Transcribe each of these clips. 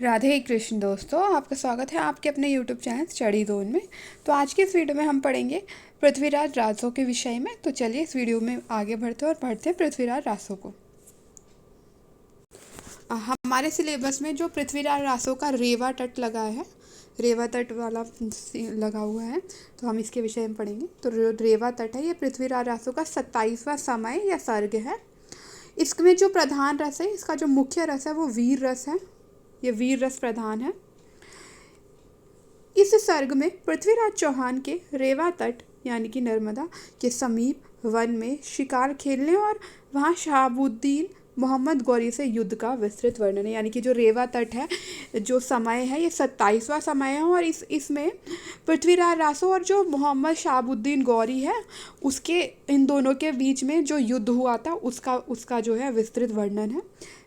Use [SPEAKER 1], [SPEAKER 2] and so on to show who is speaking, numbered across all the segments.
[SPEAKER 1] राधे कृष्ण दोस्तों, आपका स्वागत है आपके अपने यूट्यूब चैनल स्टडी जोन में। तो आज के इस वीडियो में हम पढ़ेंगे पृथ्वीराज रासो के विषय में। तो चलिए इस वीडियो में आगे बढ़ते हैं और पढ़ते हैं पृथ्वीराज रासो को। हमारे सिलेबस में जो पृथ्वीराज रासो का रेवा तट लगा है, रेवा तट वाला लगा हुआ है, तो हम इसके विषय में पढ़ेंगे। तो जो रेवा तट है ये पृथ्वीराज रासो का 27वां समय या सर्ग है। इसमें जो प्रधान रस है, इसका जो मुख्य रस है वो वीर रस है। ये वीर रस प्रधान है। इस सर्ग में पृथ्वीराज चौहान के रेवा तट यानी कि नर्मदा के समीप वन में शिकार खेलने और वहाँ शहाबुद्दीन मोहम्मद गौरी से युद्ध का विस्तृत वर्णन है। यानी कि जो रेवा तट है, जो समय है, ये 27वां समय है और इसमें पृथ्वीराज रासो और जो मोहम्मद शहाबुद्दीन गौरी है, उसके इन दोनों के बीच में जो युद्ध हुआ था उसका जो है विस्तृत वर्णन है।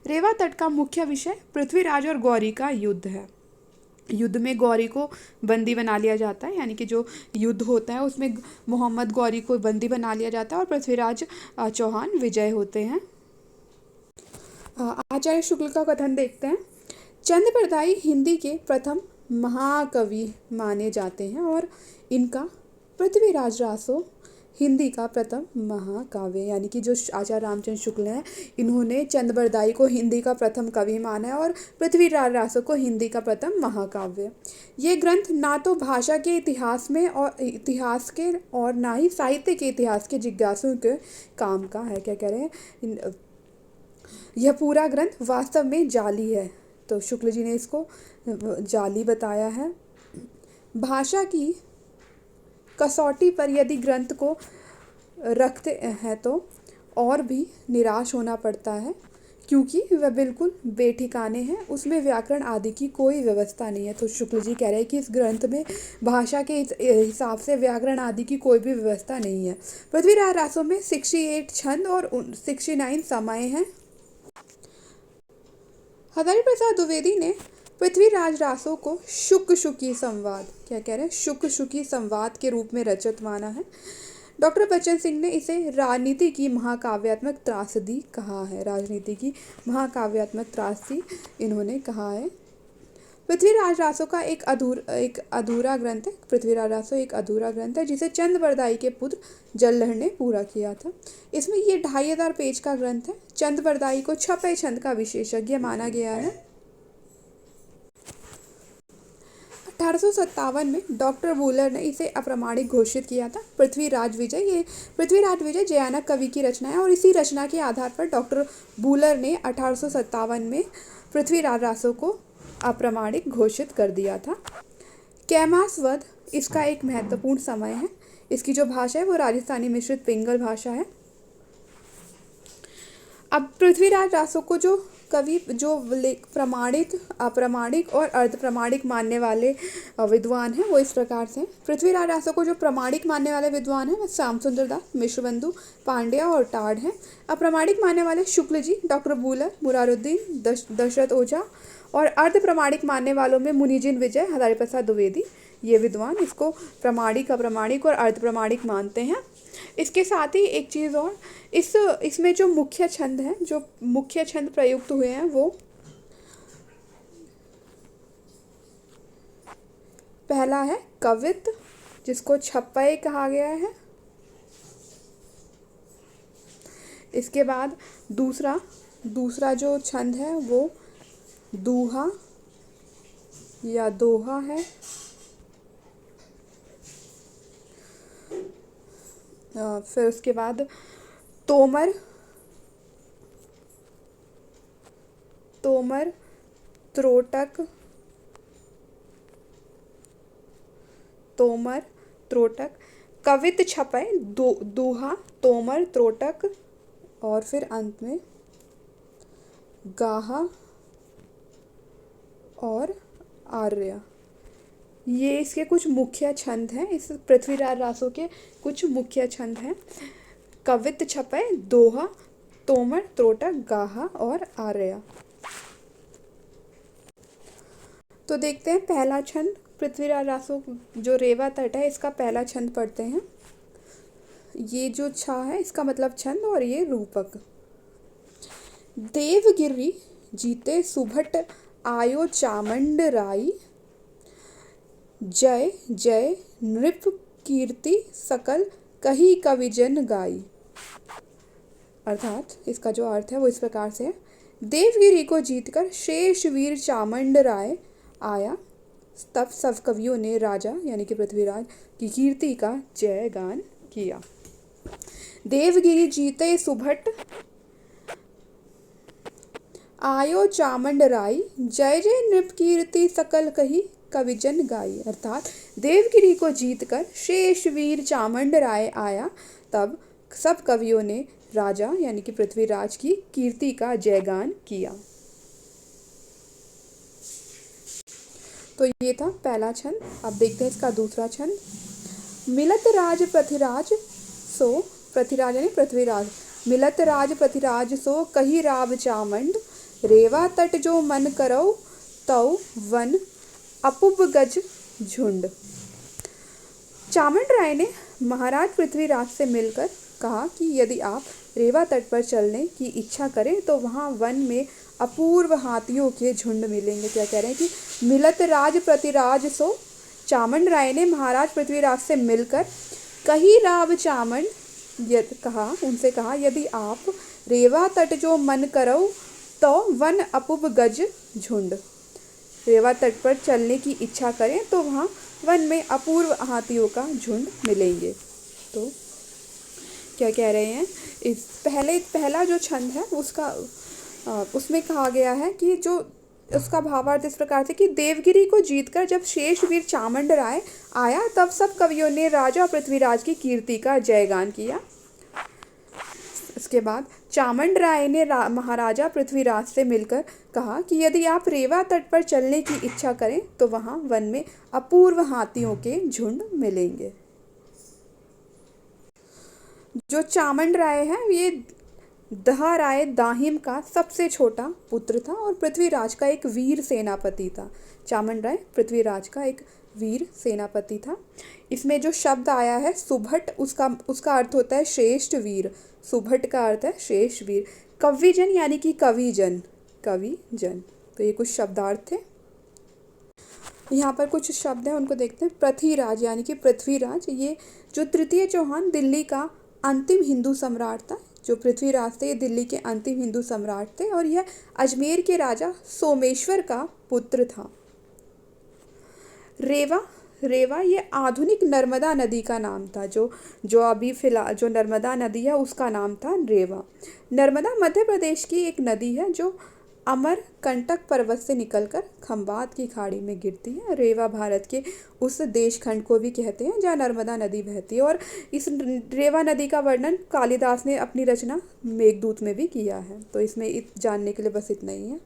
[SPEAKER 1] रेवा तट का मुख्य विषय पृथ्वीराज और गौरी का युद्ध है। युद्ध में गौरी को बंदी बना लिया जाता है, यानी कि जो युद्ध होता है उसमें मोहम्मद गौरी को बंदी बना लिया जाता है और पृथ्वीराज चौहान विजय होते हैं। आचार्य शुक्ल का कथन देखते हैं। चंद्रप्रदायी हिंदी के प्रथम महाकवि माने जाते हैं और इनका पृथ्वीराज रासो हिंदी का प्रथम महाकाव्य, यानी कि जो आचार्य रामचंद्र शुक्ल हैं, इन्होंने चंद्रबरदाई को हिंदी का प्रथम कवि माना है और पृथ्वीराज रासो को हिंदी का प्रथम महाकाव्य। ये ग्रंथ ना तो भाषा के इतिहास के और ना ही साहित्य के इतिहास के जिज्ञासुओं के काम का है। क्या कह रहे हैं, यह पूरा ग्रंथ वास्तव में जाली है। तो शुक्ल जी ने इसको जाली बताया है। भाषा की कसौटी पर यदि ग्रंथ को रखते हैं तो और भी निराश होना पड़ता है, क्योंकि वह बिल्कुल बेठिकाने हैं, उसमें व्याकरण आदि की कोई व्यवस्था नहीं है। तो शुक्ल जी कह रहे हैं कि इस ग्रंथ में भाषा के हिसाब से व्याकरण आदि की कोई भी व्यवस्था नहीं है। पृथ्वीराज रासो में 68 छंद और 69 समय हैं। हजारी प्रसाद द्विवेदी ने पृथ्वीराज रासो को शुक शुकी संवाद, क्या कह रहे हैं, शुक शुकी संवाद के रूप में रचित माना है। डॉक्टर बच्चन सिंह ने इसे राजनीति की महाकाव्यात्मक त्रासदी कहा है। राजनीति की महाकाव्यात्मक त्रासदी इन्होंने कहा है। पृथ्वीराज रासो का एक अधूरा ग्रंथ है। पृथ्वीराज रासो एक अधूरा ग्रंथ है जिसे चंद्रबरदाई के पुत्र जलहर ने पूरा किया था। इसमें ये 2500 पेज का ग्रंथ है। चंद्रबरदाई को छपे छंद का विशेषज्ञ माना गया है। 1857 में डॉक्टर वूलर ने इसे अप्रमाणिक घोषित किया था। पृथ्वीराज विजय जयानक कवि की रचना है और इसी रचना के आधार पर डॉक्टर वूलर ने 1857 में पृथ्वीराज रासो को अप्रमाणिक घोषित कर दिया था। कैमास वध इसका एक महत्वपूर्ण समय है। इसकी जो भाषा है वो राजस्थानी मिश्रित पिंगल भाषा है। अब पृथ्वीराज रासो को जो कवि जो प्रमाणित, अप्रमाणिक और अर्धप्रमाणिक मानने वाले विद्वान हैं वो इस प्रकार से। पृथ्वीराज रासो को जो प्रमाणिक मानने वाले विद्वान हैं वो श्याम सुंदर दास, मिश्रबंधु, पांड्या और टाड हैं। अप्रमाणिक मानने वाले शुक्ल जी, डॉक्टर वूलर, मुरारुद्दीन, दशरथ ओझा और अर्धप्रमाणिक मानने वालों में मुनिजिन विजय, हजारी प्रसाद द्विवेदी, ये विद्वान इसको प्रमाणिक, अप्रमाणिक और अर्धप्रमाणिक मानते हैं। इसके साथ ही एक चीज़ और, इसमें जो मुख्य छंद हैं, जो मुख्य छंद प्रयुक्त हुए हैं वो पहला है कवित, जिसको छप्पय कहा गया है। इसके बाद दूसरा जो छंद है वो दूहा या दोहा है। फिर उसके बाद तोमर, त्रोटक, कवित, छपय, दोहा, तोमर, त्रोटक और फिर अंत में गाहा और आर्य। ये इसके कुछ मुख्य छंद हैं। इस पृथ्वीराज रासो के कुछ मुख्य छंद हैं: कवित, छपय, दोहा, तोमर, त्रोटक, गाहा और आर्य। तो देखते हैं पहला छंद। पृथ्वीराज रासो जो रेवा तट है इसका पहला छंद पढ़ते हैं। ये जो छा है इसका मतलब छंद और ये रूपक। देवगिरी जीते सुभट आयो चामंड राई, जय जय नृप कीर्ति सकल कही कविजन गाई। अर्थात इसका जो अर्थ है वो इस प्रकार से है। देवगिरी को जीतकर शेष वीर चामंड राय आया, तब सब कवियों ने राजा यानी कि पृथ्वीराज की कीर्ति का जय गान किया। देवगिरी जीते सुभट, आयो चामंड राई, जय जय नृप कीर्ति सकल कही कविजन गाई। अर्थात देवगिरी को जीतकर शेष वीर चामंड राय आया, तब सब कवियों ने राजा यानी कि पृथ्वीराज की कीर्ति का जयगान किया। तो ये था पहला छंद। अब देखते हैं इसका दूसरा छंद। मिलत राज पृथ्वीराज सो, पृथ्वीराज यानी पृथ्वीराज, मिलत राज पृथ्वीराज सो कही राव चामंड, रेवा तट जो मन करौ तौ वन अपुब गज झुंड। चामंड राय ने महाराज पृथ्वीराज से मिलकर कहा कि यदि आप रेवा तट पर चलने की इच्छा करें तो वहाँ वन में अपूर्व हाथियों के झुंड मिलेंगे। क्या कह रहे हैं कि मिलत राज पृथ्वीराज सो, चामंड राय ने महाराज पृथ्वीराज से मिलकर कही राव चामंड उनसे कहा यदि आप रेवा तट जो मन करो तो वन अपुब गज झुंड, रेवा तट पर चलने की इच्छा करें तो वहाँ वन में अपूर्व हाथियों का झुंड मिलेंगे। तो क्या कह रहे हैं, इस पहला जो छंद है उसमें कहा गया है कि जो उसका भावार्थ इस प्रकार से कि देवगिरी को जीतकर जब शेष वीर चामंड राय आया तब सब कवियों ने राजा पृथ्वीराज की कीर्ति का जयगान किया। इसके बाद चामंड राय ने महाराजा पृथ्वीराज से मिलकर कहा कि यदि आप रेवा तट पर चलने की इच्छा करें तो वहां वन में अपूर्व हाथियों के झुंड मिलेंगे। जो चामंड राय है ये दहा राय दाहिम का सबसे छोटा पुत्र था और पृथ्वीराज का एक वीर सेनापति था। चामंड राय पृथ्वीराज का एक वीर सेनापति था। इसमें जो शब्द आया है सुभट, उसका अर्थ होता है श्रेष्ठ वीर। सुभट का अर्थ है श्रेष्ठ वीर। कविजन यानी कि कविजन। तो ये कुछ शब्दार्थ थे। यहाँ पर कुछ शब्द हैं उनको देखते हैं। पृथ्वीराज यानी कि पृथ्वीराज, ये जो तृतीय चौहान दिल्ली का अंतिम हिंदू सम्राट था। जो पृथ्वीराज थे ये दिल्ली के अंतिम हिंदू सम्राट थे और यह अजमेर के राजा सोमेश्वर का पुत्र था। रेवा ये आधुनिक नर्मदा नदी का नाम था। जो अभी फिलहाल जो नर्मदा नदी है उसका नाम था रेवा। नर्मदा मध्य प्रदेश की एक नदी है जो अमरकंटक पर्वत से निकलकर खंबात की खाड़ी में गिरती है। रेवा भारत के उस देश खंड को भी कहते हैं जहाँ नर्मदा नदी बहती है और इस रेवा नदी का वर्णन कालिदास ने अपनी रचना मेघदूत में भी किया है। तो इसमें जानने के लिए बस इतना ही है।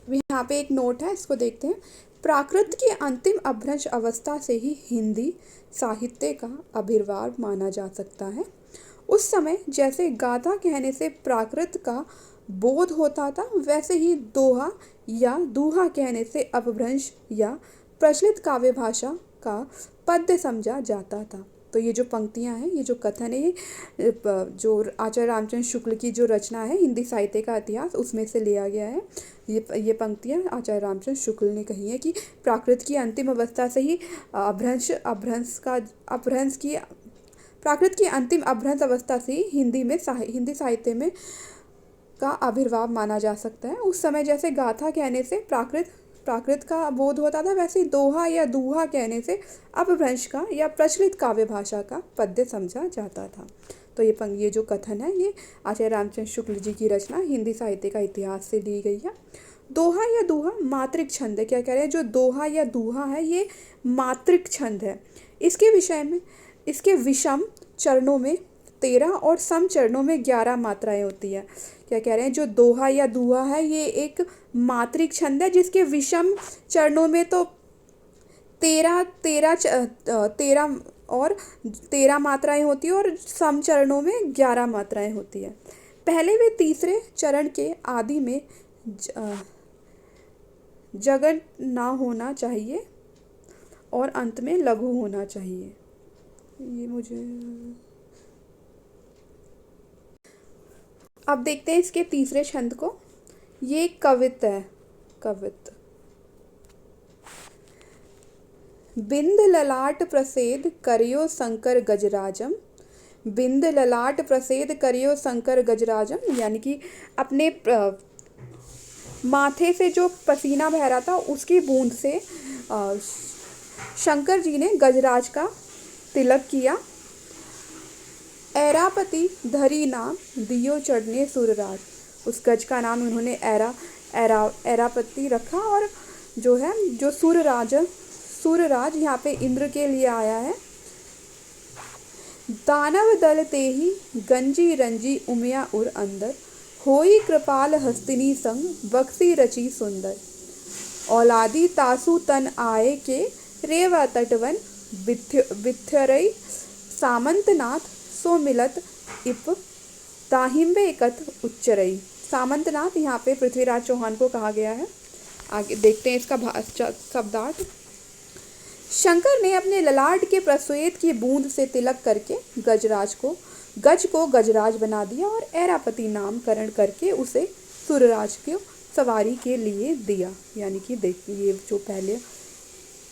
[SPEAKER 1] यहाँ पे एक नोट है, इसको देखते हैं। प्राकृत की अंतिम अपभ्रंश अवस्था से ही हिंदी साहित्य का आविर्भाव माना जा सकता है। उस समय जैसे गाथा कहने से प्राकृत का बोध होता था वैसे ही दोहा या दूहा कहने से अपभ्रंश या प्रचलित काव्य भाषा का पद्य समझा जाता था। तो ये जो पंक्तियाँ हैं, ये जो कथन है, ये जो आचार्य रामचंद्र शुक्ल की जो रचना है हिंदी साहित्य का इतिहास उसमें से लिया गया है। ये पंक्तियाँ आचार्य रामचंद्र शुक्ल ने कही है कि प्राकृत की अंतिम अवस्था से ही प्राकृत की अंतिम अपभ्रंश अवस्था से ही हिंदी साहित्य में का आविर्भाव माना जा सकता है। उस समय जैसे गाथा कहने से प्राकृत का बोध होता था वैसे दोहा या दूहा कहने से अपभ्रंश का या प्रचलित काव्य भाषा का पद्य समझा जाता था। तो ये जो कथन है ये आचार्य रामचंद्र शुक्ल जी की रचना हिंदी साहित्य का इतिहास से ली गई है। दोहा या दूहा मात्रिक छंद है। क्या कह रहे हैं, जो दोहा या दूहा है ये मात्रिक छंद है। इसके विषय में इसके विषम चरणों में 13 और सम चरणों में 11 मात्राएं होती है। क्या कह रहे हैं, जो दोहा या दूहा है ये एक मात्रिक छंद है जिसके विषम चरणों में तो 13 मात्राएं होती है और सम चरणों में 11 मात्राएं होती है। पहले व तीसरे चरण के आदि में जगन ना होना चाहिए और अंत में लघु होना चाहिए। अब देखते हैं इसके तीसरे छंद को। ये कवित है। कवित्व। बिंद ललाट प्रसेद करियो शंकर गजराजम। बिंद ललाट प्रसेद करियो शंकर गजराजम, यानी कि अपने माथे से जो पसीना बह रहा था उसकी बूंद से शंकर जी ने गजराज का तिलक किया। ऐरापति धरी नाम दियो चढ़ने सुरराज। उस गज का नाम उन्होंने ऐरापति रखा। और जो है जो सूरराज यहाँ पे इंद्र के लिए आया है। दानव दल तेहि गंजी रंजी उमिया उर अंदर, होई कृपाल हस्तिनी संग बक्सी रची सुंदर। औलादी तासु तन आए के रेवा तटवन, बिथ्यरई सामंतनाथ सो मिलत इप ताहिम्बे कथ उच्चरई। सामंतनाथ यहाँ पे पृथ्वीराज चौहान को कहा गया है। आगे देखते हैं इसका शब्दार्थ। शंकर ने अपने ललाट के प्रस्वेद की बूंद से तिलक करके गज को गजराज बना दिया और ऐरापति नामकरण करके उसे सुरराज को सवारी के लिए दिया। यानी कि देखिए ये जो पहले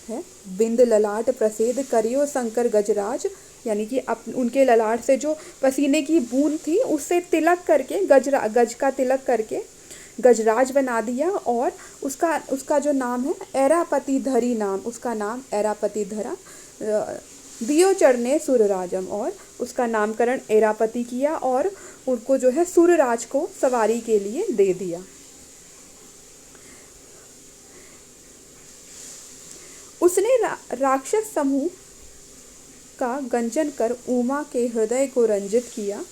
[SPEAKER 1] है, बिंद ललाट प्रसेद करियो शंकर गजराज, यानी कि उनके ललाट से जो पसीने की बूंद थी उससे तिलक करके गज का तिलक करके गजराज बना दिया। और उसका जो नाम है ऐरापति धरी नाम, उसका नाम ऐरापति धरा। दियो चढ़ने सुरराजम, और उसका नामकरण ऐरापति किया और उनको जो है सुरराज को सवारी के लिए दे दिया। उसने राक्षस समूह का गंजन कर उमा के हृदय को रंजित किया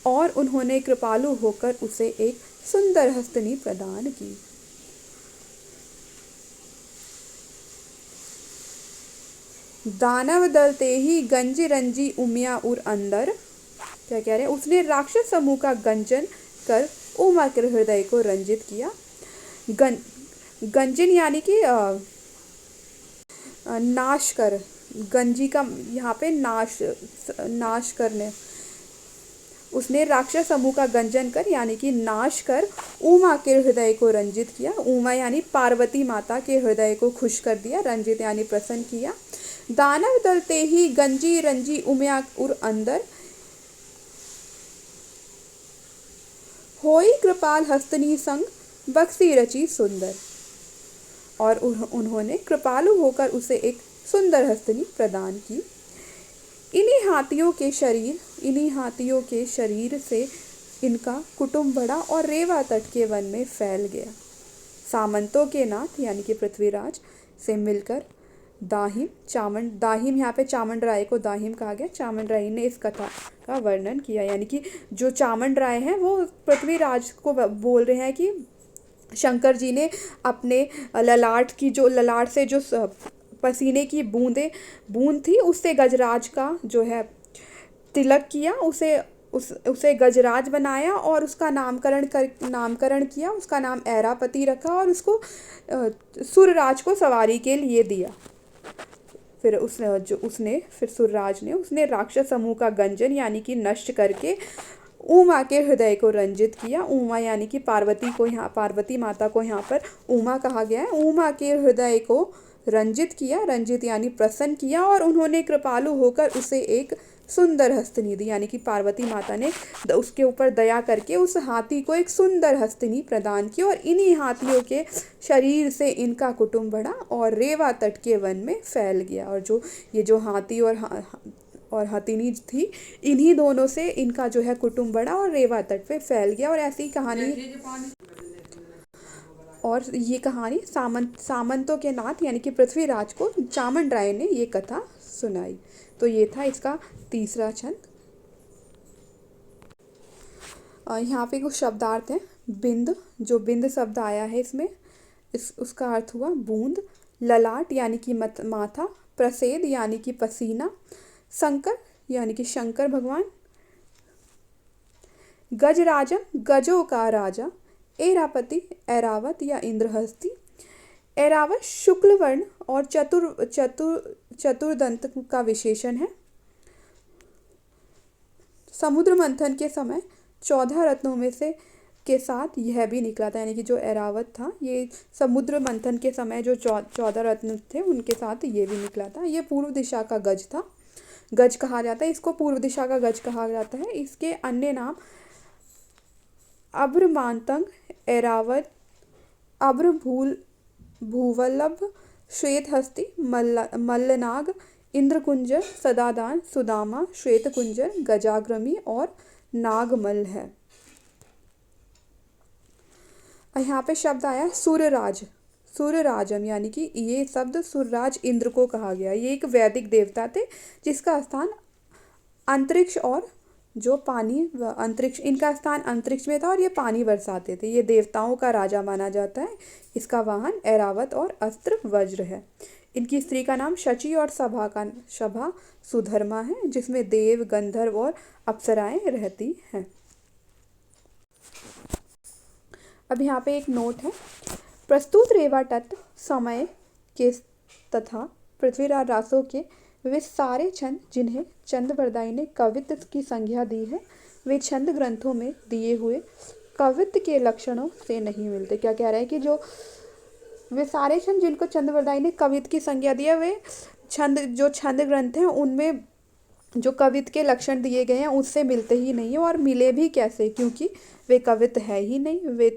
[SPEAKER 1] और उन्होंने कृपालु होकर उसे एक सुंदर हस्तनी प्रदान की। दानव दल ते ही गंजी रंजी उमिया उर अंदर, क्या कह रहे हैं, उसने राक्षस समूह का गंजन कर उमा के हृदय को रंजित किया। गंजन यानी कि नाश कर, गंजी का यहाँ पे नाश करने। उसने राक्षस समूह का गंजन कर यानी कि नाश कर उमा के हृदय को रंजित किया। उमा यानी पार्वती माता के हृदय को खुश कर दिया। रंजित यानी प्रसन्न किया। दानव दल ते ही गंजी रंजी उमिया उर अंदर, होई कृपाल हस्तनी संग बक्सी रची सुंदर। और उन्होंने कृपालु होकर उसे एक सुंदर हस्तनी प्रदान की। इन्हीं हाथियों के शरीर से इनका कुटुंब बढ़ा और रेवा तट के वन में फैल गया। सामंतों के नाथ यानी कि पृथ्वीराज से मिलकर दाहिम यहाँ पे चामंड राय को दाहिम कहा गया। चामंड राय ने इस कथा का वर्णन किया, यानी कि जो चामंड राय हैं वो पृथ्वीराज को बोल रहे हैं कि शंकर जी ने अपने ललाट से जो पसीने की बूंद थी उससे गजराज का जो है तिलक किया, उसे गजराज बनाया और उसका नामकरण किया। उसका नाम ऐरापति रखा और उसको सुरराज को सवारी के लिए दिया। फिर सुरराज ने उसने राक्षस समूह का गंजन यानी कि नष्ट करके उमा के हृदय को रंजित किया। उमा यानी कि पार्वती माता को यहाँ पर उमा कहा गया है। उमा के हृदय को रंजित किया, रंजित यानी प्रसन्न किया। और उन्होंने कृपालु होकर उसे एक सुंदर हस्तनी दी, यानी कि पार्वती माता ने उसके ऊपर दया करके उस हाथी को एक सुंदर हस्तनी प्रदान की। और इन्हीं हाथियों के शरीर से इनका कुटुंब बढ़ा और रेवा तट के वन में फैल गया। और ये जो हाथी और हथिनी थी, इन्हीं दोनों से इनका जो है कुटुंब बढ़ा और रेवा तट पे फैल गया। और ऐसी कहानी सामंतों के नाथ यानी कि पृथ्वीराज को चामंड राय ने ये कथा सुनाई। तो ये था इसका तीसरा छंद। यहाँ पे कुछ शब्दार्थ हैं। बिंद, जो बिंद शब्द आया है इसमें, उसका अर्थ हुआ बूंद। ललाट यानी कि माथा। प्रसेद यानी कि पसीना। शंकर यानी कि शंकर भगवान। गजराजम, गजों का राजा। ऐरापति, ऐरावत या इंद्रहस्ती। ऐरावत शुक्ल वर्ण और चतुर्दंत का विशेषण है। समुद्र मंथन के समय 14 रत्नों में से के साथ यह भी निकला था, यानी कि जो ऐरावत था ये समुद्र मंथन के समय जो 14 रत्न थे उनके साथ ये भी निकला था। ये पूर्व दिशा का गज था, गज कहा जाता है इसको, पूर्व दिशा का गज कहा जाता है। इसके अन्य नाम अभ्रमांतंग, ऐरावत, अभ्रभूल, भूवल्लभ, श्वेतहस्ती, मल्लनाग, इंद्रकुंजर, सदादान, सुदामा, श्वेतकुंजर, गजाग्रमी और नागमल है। यहाँ पे शब्द आया सुरराज, सुरराजम, यानी कि ये शब्द सुरराज इंद्र को कहा गया। ये एक वैदिक देवता थे जिसका स्थान अंतरिक्ष और जो पानी अंतरिक्ष, इनका स्थान अंतरिक्ष में था और ये पानी बरसाते थे। ये देवताओं का राजा माना जाता है। इसका वाहन ऐरावत और अस्त्र वज्र है। इनकी स्त्री का नाम शची और सभा सुधर्मा है, जिसमें देव, गंधर्व और अप्सराएं रहती हैं। अब यहाँ पे एक नोट है, प्रस्तुत रेवा तट समय के तथा पृथ्वीराज रासो के वे सारे छंद जिन्हें चंद्रबरदाई ने कवित्व की संज्ञा दी है, वे छंद ग्रंथों में दिए हुए कवित्व के लक्षणों से नहीं मिलते। क्या कह रहे हैं कि जो वे सारे छंद जिनको चंद्रबरदाई ने कवित्व की संज्ञा दी है, वे छंद, जो छंद ग्रंथ हैं उनमें जो कवित्व के लक्षण दिए गए हैं उससे मिलते ही नहीं है। और मिले भी कैसे, क्योंकि वे कवित्व है ही नहीं,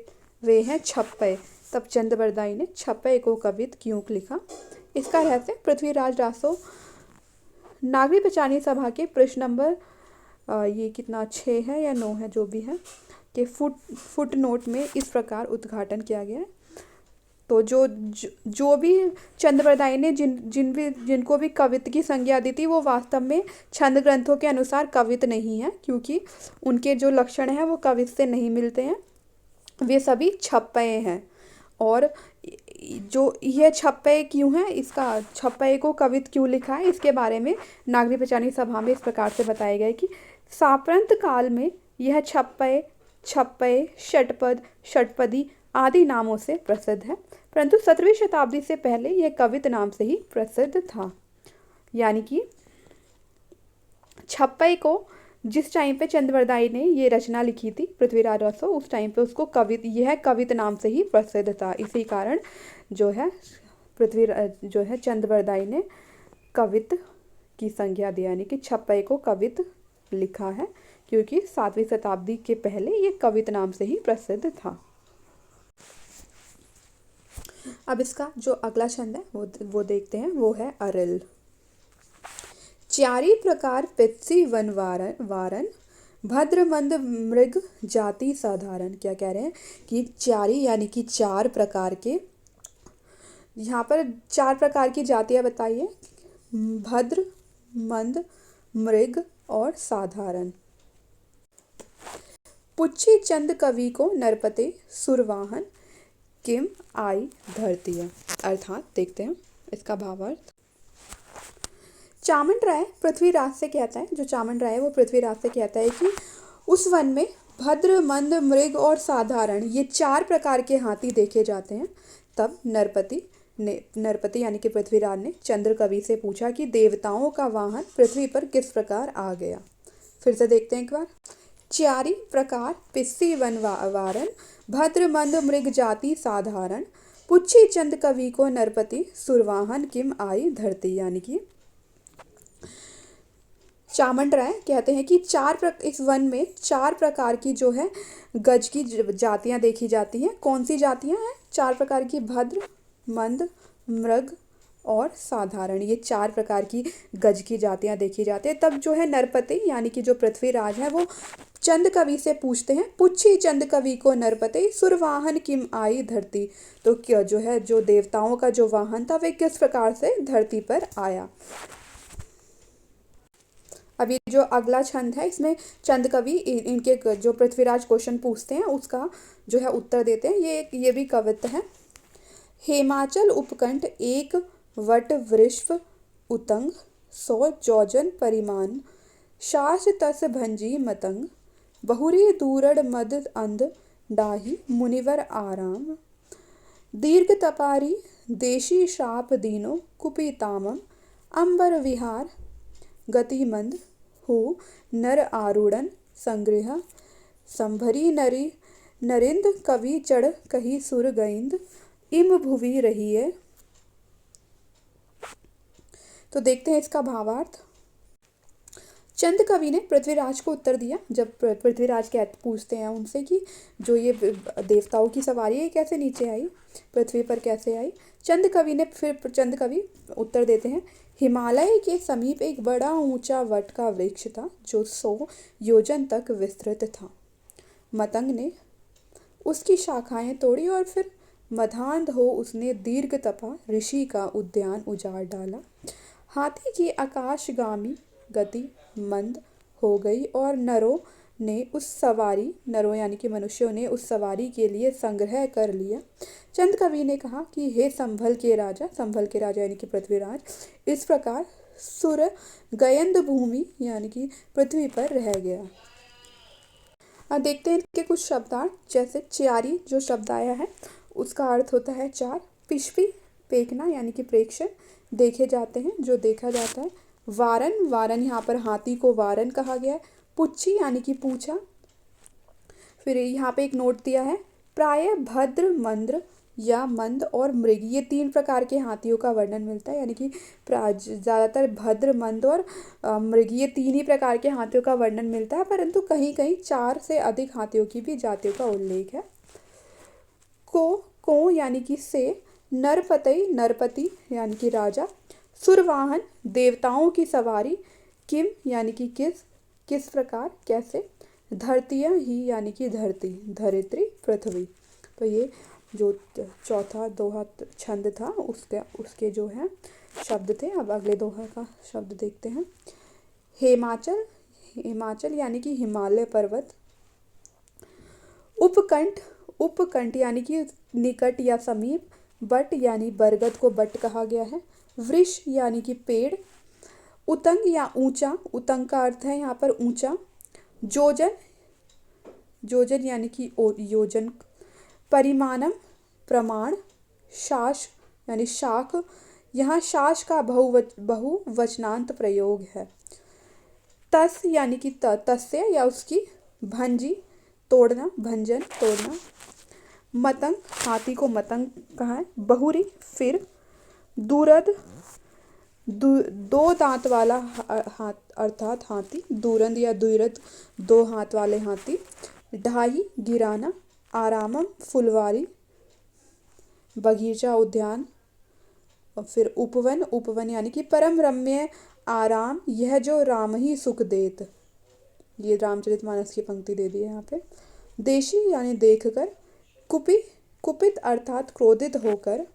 [SPEAKER 1] वे हैं छप्पय। तब चंद्रबरदाई ने छप्पय को कवित्व क्यों लिखा? इसका रहस्य पृथ्वीराज रासो नागरी पंचानी सभा के प्रश्न नंबर ये कितना 6 है या 9 है जो भी है कि फुट नोट में इस प्रकार उद्घाटन किया गया है। तो जो भी चंद्रबरदाई ने जिनको भी कवित्व की संज्ञा दी थी वो वास्तव में छंद ग्रंथों के अनुसार कवित्व नहीं है, क्योंकि उनके जो लक्षण हैं वो कवित्व से नहीं मिलते हैं, वे सभी छप्पय हैं। और जो यह छप्पय क्यों है, इसका छप्पय को कवित्व क्यों लिखा है, इसके बारे में नागरी पंचानी सभा में इस प्रकार से बताया गया है कि साप्रंत काल में यह छप्पय, षटपद, षटपदी आदि नामों से प्रसिद्ध है, परंतु 17वीं शताब्दी से पहले यह कवित्व नाम से ही प्रसिद्ध था। यानी कि छप्पय को जिस टाइम पे चंद्रबरदाई ने ये रचना लिखी थी पृथ्वीराज रासो, उस टाइम पे उसको यह कवित्व नाम से ही प्रसिद्ध था। इसी कारण जो है चंद्रबरदाई ने कवित्व की संज्ञा दी, यानी कि छप्पय को कवित्व लिखा है, क्योंकि 7वीं शताब्दी के पहले ये कवित्व नाम से ही प्रसिद्ध था। अब इसका जो अगला छंद है वो देखते हैं, वो है अरिल। चारी प्रकार पित्सी वन वारन, भद्र मंद मृग जाति साधारण। क्या कह रहे हैं कि चारी यानी कि 4 प्रकार के, यहाँ पर 4 प्रकार की जातियाँ बताइए, भद्र, मंद, मृग और साधारण। पुच्छी चंद कवि को नरपते सुरवाहन किम आई धरती है। अर्थात देखते हैं इसका भावार्थ। चामन राय पृथ्वीराज से कहता है, जो चामन राय है वो पृथ्वीराज से कहता है कि उस वन में भद्र, मंद, मृग और साधारण ये 4 प्रकार के हाथी देखे जाते हैं। तब नरपति यानी कि पृथ्वीराज ने चंद्र कवि से पूछा कि देवताओं का वाहन पृथ्वी पर किस प्रकार आ गया। फिर से देखते हैं एक बार। चारी प्रकार पिस्सी वन वारन, भद्र मंद मृग जाति साधारण, पुच्छी चंद कवि को नरपति सुरवाहन किम आई धरती। यानी कि चामन राय कहते हैं कि इस वन में 4 प्रकार की जो है गज की जातियां देखी जाती हैं। कौन सी जातियां हैं? 4 प्रकार की, भद्र, मंद, मृग और साधारण, ये 4 प्रकार की गज की जातियां देखी जाती है। तब जो है नरपति यानी कि जो पृथ्वीराज है वो चंद कवि से पूछते हैं, पुच्छी चंद कवि को नरपति सुरवाहन किम आई धरती। तो क्या जो है जो देवताओं का जो वाहन था वे किस प्रकार से धरती पर आया। अब ये जो अगला छंद है इसमें चंद कवि इनके जो पृथ्वीराज क्वेश्चन पूछते हैं उसका जो है उत्तर देते हैं। ये भी कवित्व है। हिमाचल उपकंठ एक वट वृष्व उतंग, 100 जोजन परिमाण, शास तस भंजी मतंग, बहुरी दूरड़ मद अंध डाही मुनिवर आराम, दीर्घ तपारी देशी शाप दीनो कुपितामम, अंबर विहार गतिमंद हु नर आरूढ़न संग्रह, संभरी नरी नरेंद्र कवि चढ़ कही सुर गइंद, इम भुवि रही है। तो देखते हैं इसका भावार्थ। चंद कवि ने पृथ्वीराज को उत्तर दिया जब पृथ्वीराज पूछते हैं उनसे कि जो ये देवताओं की सवारी है कैसे नीचे आई, पृथ्वी पर कैसे आई। चंद कवि उत्तर देते हैं, हिमालय के समीप एक बड़ा ऊंचा वट का वृक्ष था जो 100 योजन तक विस्तृत था। मतंग ने उसकी शाखाएं तोड़ी और फिर मधांध हो उसने दीर्घ तपा ऋषि का उद्यान उजाड़ डाला। हाथी की आकाशगामी गति मंद हो गई और नरों यानी कि मनुष्यों ने उस सवारी के लिए संग्रह कर लिया। चंद कवि ने कहा कि हे संभल के राजा यानी कि पृथ्वीराज, इस प्रकार सुर गयंद भूमि यानी कि पृथ्वी पर रह गया। अब देखते हैं इनके कुछ शब्दार्थ। जैसे च्यारी जो शब्द आया है उसका अर्थ होता है चार। पिशवी फेंकना यानी कि प्रेक्षण, देखे जाते हैं, जो देखा जाता है। वारन यहाँ पर हाथी को वारन कहा गया है। पुच्छी यानी कि पूछा। फिर यहाँ पे एक नोट दिया है, प्राय भद्र मंद्र या मंद और मृग, ये 3 प्रकार के हाथियों का वर्णन मिलता है। यानी कि ज़्यादातर भद्र मंद और मृग, ये 3 ही प्रकार के हाथियों का वर्णन मिलता है, परंतु कहीं कहीं 4 से अधिक हाथियों की भी जातियों का उल्लेख है। को यानी कि से, नरपति यानी कि राजा, सुरवाहन देवताओं की सवारी, किम यानी कि किस प्रकार कैसे, धरतिया ही यानी कि धरित्री पृथ्वी। तो ये जो चौथा दोहा छंद था उसके जो है शब्द थे। अब अगले दोहा का शब्द देखते हैं। हिमाचल यानी कि हिमालय पर्वत। उपकंठ यानी कि निकट या समीप। बट यानी बरगद को बट कहा गया है। वृक्ष यानी कि पेड़। उतंग या ऊंचा, उतंग का अर्थ है यहाँ पर ऊंचा। जोजन यानी कि योजन। परिमाणम प्रमाण। शाश यानी शाख, यहाँ शाश का बहुवचनांत प्रयोग है। तस यानी कि तस्य या उसकी भंजी, भंजन तोड़ना। मतंग, हाथी को मतंग कहा है। बहुरी फिर। दूरद, दो दांत वाला अर्थात हाथी। दूरंद या द्विरद, 2 हाथ वाले हाथी। ढाई गिराना। आरामम फुलवारी, बगीचा उद्यान। और फिर उपवन यानी कि परम रम्य आराम, यह जो राम ही सुख देत। ये रामचरितमानस की पंक्ति दे दी है यहाँ पे। देशी यानी देखकर। कुपित अर्थात क्रोधित होकर।